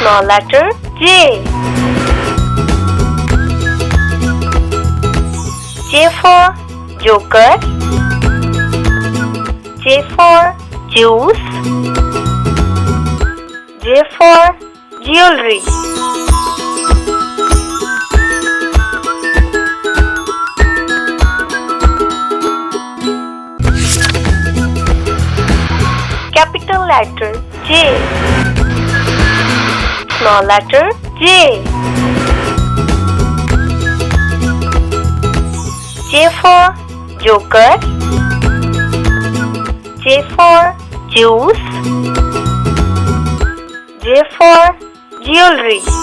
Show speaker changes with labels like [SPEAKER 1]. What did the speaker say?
[SPEAKER 1] Small letter J. J for joker. J for juice. J for jewelry. Capital letter J. Small letter J. J for joker. J for juice. J for jewelry.